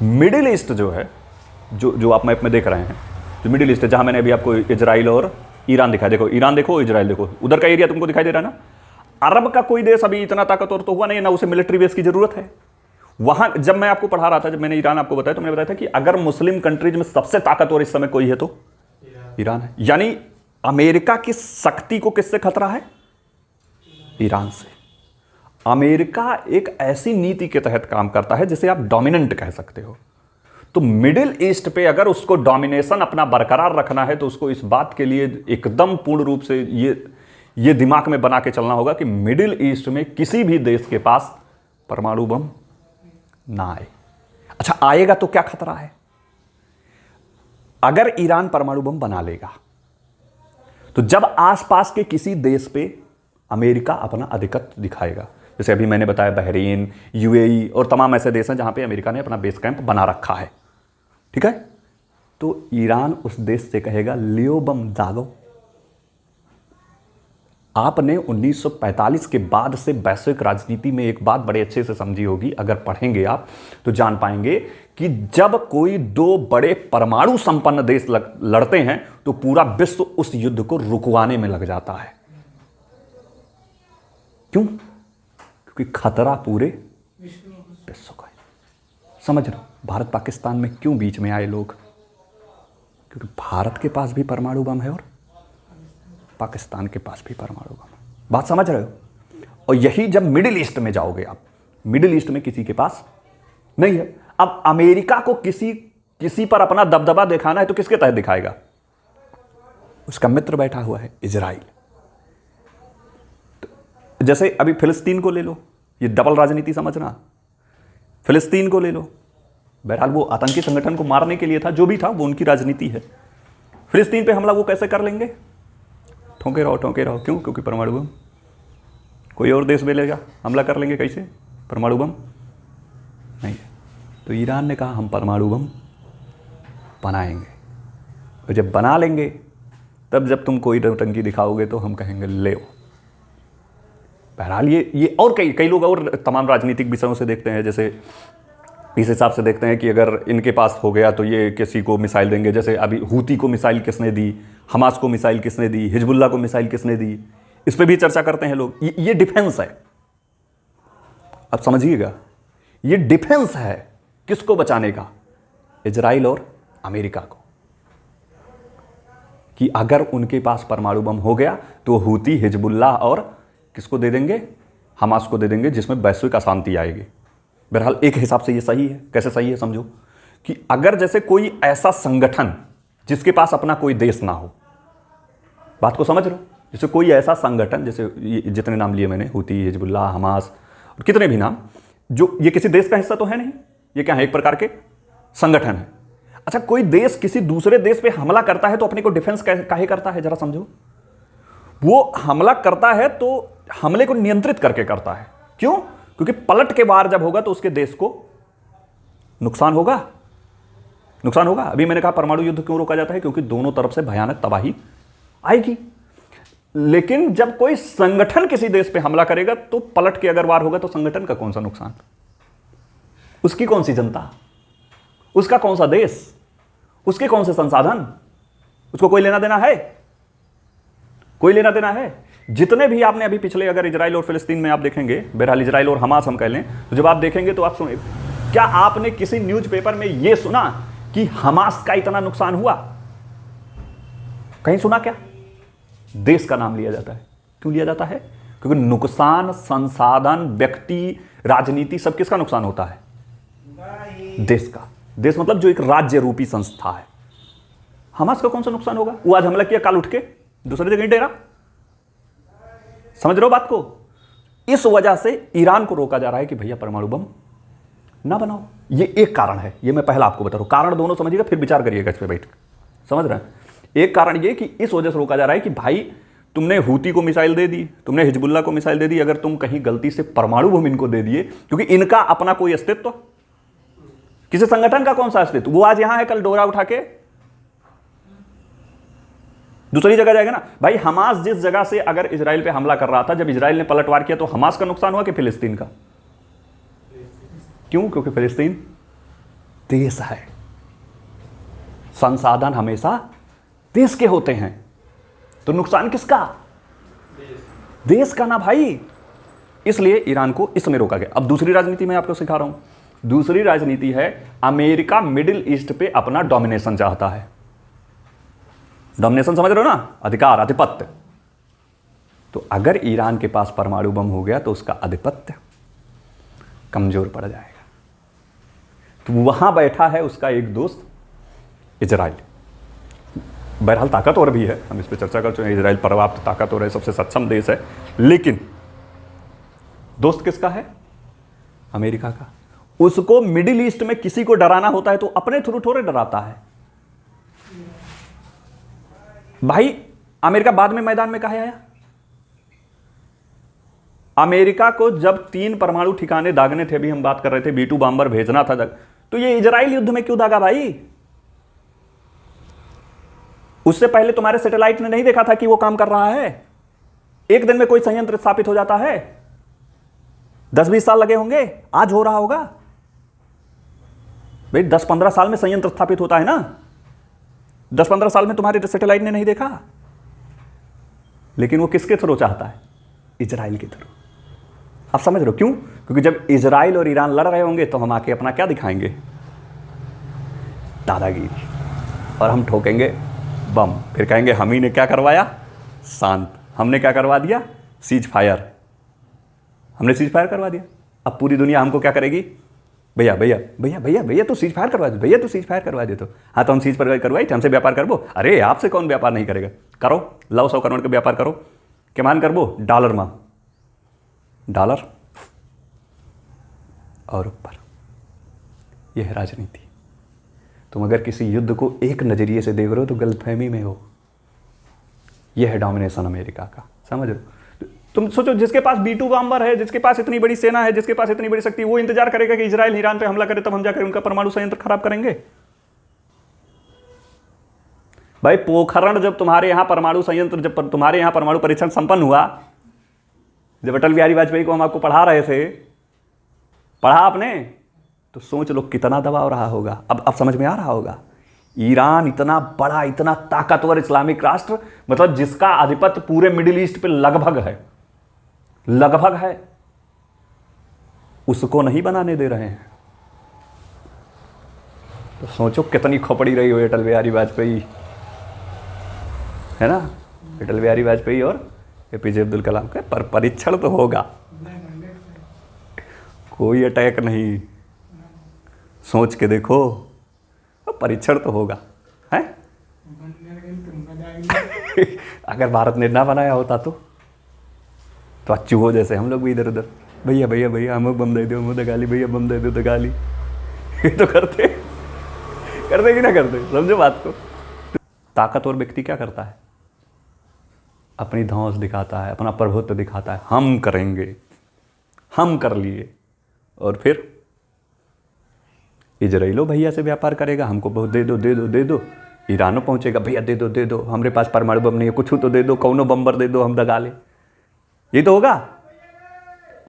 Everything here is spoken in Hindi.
मिडिल ईस्ट जो है, जो आप मैप में देख रहे हैं, जो मिडिल ईस्ट है, जहां मैंने अभी आपको इजराइल और ईरान दिखाया, देखो ईरान देखो, इजराइल देखो, उधर का एरिया तुमको दिखाई दे रहा है ना। अरब का कोई देश अभी इतना ताकतवर तो हुआ नहीं ना, उसे मिलिट्री बेस की जरूरत है। वहां जब मैं आपको पढ़ा रहा था, जब मैंने ईरान आपको बताया, तो मैंने बताया था कि अगर मुस्लिम कंट्रीज में सबसे ताकतवर इस समय कोई है तो ईरान है। यानी अमेरिका की शक्ति को किससे खतरा है? ईरान से। अमेरिका एक ऐसी नीति के तहत काम करता है जिसे आप डोमिनेंट कह सकते हो। तो मिडिल ईस्ट पे अगर उसको डोमिनेशन अपना बरकरार रखना है तो उसको इस बात के लिए एकदम पूर्ण रूप से ये दिमाग में बना के चलना होगा कि मिडिल ईस्ट में किसी भी देश के पास परमाणु बम ना आए। अच्छा, आएगा तो क्या खतरा है? अगर ईरान परमाणु बम बना लेगा तो जब आसपास के किसी देश पे अमेरिका अपना आधिपत्य दिखाएगा, जैसे अभी मैंने बताया बहरीन, यूएई और तमाम ऐसे देश हैं जहां पे अमेरिका ने अपना बेस कैंप बना रखा है, ठीक है, तो ईरान उस देश से कहेगा लियो बम दागो। आपने 1945 के बाद से वैश्विक राजनीति में एक बात बड़े अच्छे से समझी होगी, अगर पढ़ेंगे आप तो जान पाएंगे कि जब कोई दो बड़े परमाणु संपन्न देश लड़ते हैं तो पूरा विश्व उस युद्ध को रुकवाने में लग जाता है। क्यों? क्योंकि खतरा पूरे विश्व का है। समझ लो भारत पाकिस्तान में क्यों बीच में आए लोग? क्योंकि भारत के पास भी परमाणु बम है और पाकिस्तान के पास भी परमाणु बम है। बात समझ रहे हो? और यही जब मिडिल ईस्ट में जाओगे आप, मिडिल ईस्ट में किसी के पास नहीं है। अब अमेरिका को किसी पर अपना दबदबा दिखाना है तो किसके तहत दिखाएगा? उसका मित्र बैठा हुआ है इजराइल। तो जैसे अभी फिलिस्तीन को ले लो, ये डबल राजनीति समझना। फिलिस्तीन को ले लो, बहरहाल वो आतंकी संगठन को मारने के लिए था, जो भी था वो उनकी राजनीति है। फिलिस्तीन पे हमला वो कैसे कर लेंगे? ठोंके रहो ठोंके रहो। क्यों? क्योंकि परमाणु बम। कोई और देश मिलेगा, हमला कर लेंगे कैसे? परमाणु बम नहीं है। तो ईरान ने कहा हम परमाणु बम बनाएंगे, और जब बना लेंगे तब जब तुम कोई नौटंकी दिखाओगे तो हम कहेंगे ले। बहरहाल ये और कई लोग और तमाम राजनीतिक विषयों से देखते हैं, जैसे इस हिसाब से देखते हैं कि अगर इनके पास हो गया तो ये किसी को मिसाइल देंगे। जैसे अभी हूती को मिसाइल किसने दी, हमास को मिसाइल किसने दी, हिजबुल्लाह को मिसाइल किसने दी, इस पर भी चर्चा करते हैं लोग। ये डिफेंस है, अब समझिएगा, ये डिफेंस है। किसको बचाने का? इजराइल और अमेरिका को, कि अगर उनके पास परमाणु बम हो गया तो हूती, हिजबुल्लाह और किसको दे देंगे? हमास को दे देंगे, जिसमें वैश्विक अशांति आएगी। बहरहाल एक हिसाब से ये सही है। कैसे सही है? समझो कि अगर जैसे कोई ऐसा संगठन जिसके पास अपना कोई देश ना हो, बात को समझ लो, जैसे कोई ऐसा संगठन, जैसे जितने नाम लिए मैंने, हूती, हिजबुल्लाह, हमास और कितने भी नाम, जो ये किसी देश का हिस्सा तो है नहीं, ये क्या है? एक प्रकार के संगठन है। अच्छा, कोई देश किसी दूसरे देश पे हमला करता है तो अपने को डिफेंस काहे करता है? जरा समझो। वो हमला करता है तो हमले को नियंत्रित करके करता है। क्यों? क्योंकि पलट के वार जब होगा तो उसके देश को नुकसान होगा, नुकसान होगा। अभी मैंने कहा परमाणु युद्ध क्यों रोका जाता है? क्योंकि दोनों तरफ से भयानक तबाही आएगी। लेकिन जब कोई संगठन किसी देश पे हमला करेगा तो पलट के अगर वार होगा तो संगठन का कौन सा नुकसान? उसकी कौन सी जनता, उसका कौन सा देश, उसके कौन से संसाधन? उसको कोई लेना देना है? कोई लेना देना है? जितने भी आपने अभी पिछले, अगर इजराइल और फिलिस्तीन में आप देखेंगे, बहरहाल इजराइल और हमास हम कह लें, तो जब आप देखेंगे तो आप सुनिए, क्या आपने किसी न्यूज़पेपर में यह सुना कि हमास का इतना नुकसान हुआ? कहीं सुना क्या? देश का नाम लिया जाता है। क्यों लिया जाता है? क्योंकि नुकसान, संसाधन, व्यक्ति, राजनीति, सब किसका नुकसान होता है? देश का। देश मतलब जो एक राज्य रूपी संस्था है। हमास का कौन सा नुकसान होगा? वो आज हमला किया, कल उठ के दूसरे जगह डेरा। समझ रहे हो बात को? इस वजह से ईरान को रोका जा रहा है कि भैया परमाणु बम ना बनाओ। ये एक कारण है, ये मैं पहला आपको बता रहा हूं। कारण दोनों समझिएगा, फिर विचार करिएगा इस पे बैठ। समझ रहे हैं? एक कारण ये कि इस वजह से रोका जा रहा है कि भाई तुमने हूती को मिसाइल दे दी, तुमने हिजबुल्लाह को मिसाइल दे दी, अगर तुम कहीं गलती से परमाणु बम इनको दे दिए, क्योंकि इनका अपना कोई अस्तित्व, किसी संगठन का कौन सा अस्तित्व? वो आज यहां है, कल डोरा उठा के दूसरी जगह जाएगा ना। भाई हमास जिस जगह से अगर इजराइल पे हमला कर रहा था, जब इजराइल ने पलटवार किया तो हमास का नुकसान हुआ कि फिलिस्तीन का? क्यों? क्योंकि फिलिस्तीन देश है। संसाधन हमेशा देश के होते हैं, तो नुकसान किसका? देश का ना भाई। इसलिए ईरान को इसमें रोका गया। अब दूसरी राजनीति मैं आपको सिखा रहा हूं। दूसरी राजनीति है अमेरिका मिडिल ईस्ट पे अपना डोमिनेशन चाहता है। डोमिनेशन समझ रहे हो ना? अधिकार, आधिपत्य। तो अगर ईरान के पास परमाणु बम हो गया तो उसका आधिपत्य कमजोर पड़ जाएगा। तो वहां बैठा है उसका एक दोस्त इजराइल। बहरहाल ताकतवर भी है, हम इस पर चर्चा कर चुके हैं। इजराइल पर्याप्त ताकतवर है, सबसे सक्षम देश है, लेकिन दोस्त किसका है? अमेरिका का। उसको मिडिल ईस्ट में किसी को डराना होता है तो अपने थ्रू थोड़े डराता है भाई। अमेरिका बाद में मैदान में कहा आया? अमेरिका को जब 3 परमाणु ठिकाने दागने थे, अभी हम बात कर रहे थे, B2 बॉम्बर भेजना था, तो ये इजराइल युद्ध में क्यों दागा भाई? उससे पहले तुम्हारे सैटेलाइट ने नहीं देखा था कि वो काम कर रहा है? एक दिन में कोई संयंत्र स्थापित हो जाता है? 10-20 साल लगे होंगे, आज हो रहा होगा भाई। 10-15 साल में संयंत्र स्थापित होता है ना। 10-15 साल में तुम्हारे सैटेलाइट ने नहीं देखा। लेकिन वो किसके थ्रू चाहता है? इजराइल के थ्रू। आप समझ रहे हो क्यों? क्योंकि जब इजराइल और ईरान लड़ रहे होंगे तो हम आके अपना क्या दिखाएंगे? दादागिरी। और हम ठोकेंगे बम, फिर कहेंगे हम ही ने क्या करवाया? शांत। हमने क्या करवा दिया? Cease fire. हमने सीज फायर करवा दिया। अब पूरी दुनिया हमको क्या करेगी? भैया भैया भैया भैया भैया तो सीज फायर करवा दो, भैया तो सीज फायर करवा दे। तो हाँ, तो हम सीज फायर करवाई थे, हमसे व्यापार करबो। अरे आपसे कौन व्यापार नहीं करेगा? करो, लाओ 100 करोड़ का व्यापार करो। क्या मान करबो? डॉलर में, डॉलर और ऊपर। यह है राजनीति। तुम अगर किसी युद्ध को एक नजरिए से देख रहे हो तो गलतफहमी में हो। यह है डोमिनेशन अमेरिका का, समझ रहे हो? तुम सोचो, जिसके पास B2 बॉम्बर है, जिसके पास इतनी बड़ी सेना है, जिसके पास इतनी बड़ी शक्ति, वो इंतजार करेगा कि इजराइल ईरान पे हमला करे तब हम जाकर उनका परमाणु संयंत्र खराब करेंगे? भाई पोखरण जब तुम्हारे यहां परमाणु संयंत्र, जब तुम्हारे यहां परमाणु परीक्षण संपन्न हुआ, जब अटल बिहारी वाजपेयी को हम आपको पढ़ा रहे थे, पढ़ा आपने, तो सोच लो कितना दबाव रहा होगा। अब समझ में आ रहा होगा। ईरान इतना बड़ा, इतना ताकतवर इस्लामिक राष्ट्र, मतलब जिसका आधिपत्य पूरे मिडिल ईस्ट पे लगभग है, उसको नहीं बनाने दे रहे हैं। तो सोचो कितनी खोपड़ी रही हो अटल बिहारी वाजपेयी, है ना? अटल बिहारी वाजपेयी और APJ अब्दुल कलाम का। पर परीक्षण तो होगा, कोई अटैक नहीं। सोच के देखो, परीक्षण तो होगा, है? अगर भारत ने ना बनाया होता तो चूहो जैसे हम लोग भी इधर उधर, भैया भैया भैया हम बम दे दो, हम दगाली, भैया बम दे दो, दगाली। ये तो करते कि ना करते? समझो बात को। ताकतवर व्यक्ति क्या करता है? अपनी धौंस दिखाता है, अपना प्रभुत्व दिखाता है। हम करेंगे, हम कर लिए। और फिर इजराइलो भैया से व्यापार करेगा, हमको बहुत दे दो दे दो दे दो। ईरानो पहुंचेगा, भैया दे दो दे दो, हमारे पास परमाणु बम नहीं है, कुछ तो दे दो, कौनो बम्बर दे दो, हम दगा ले। ये तो होगा।